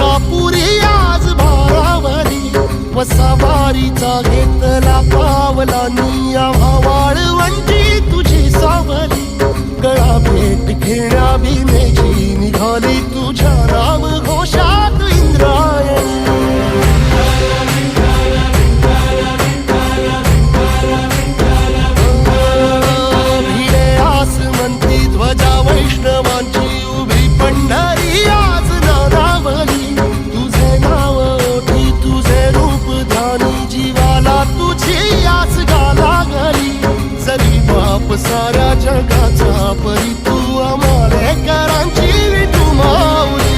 अलंकापुरी आज भारावरी वसावारीचा घेतला पावला निया वाळवंटी तुझी सावली गळा भेट घेण्या भीमेची निघाली तुझ्या नाम घोषात इंद्रायणी भिडे आसमंती ध्वजा वैष्णवांची उभी पंढरी आज नादावली तुझे नाव ओठी तुझे रूप ध्यानी जीवाला तुझी आस गाला गली जरी बाप साऱ्या जगाचा परी तू आमालेकरांची विठू माऊली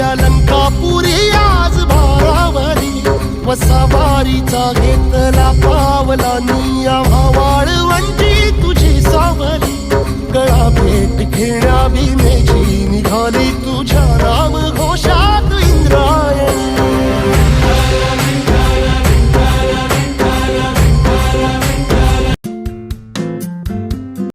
अलंकापुरी आज भारावरी वसावारीचा घेतला पावला निया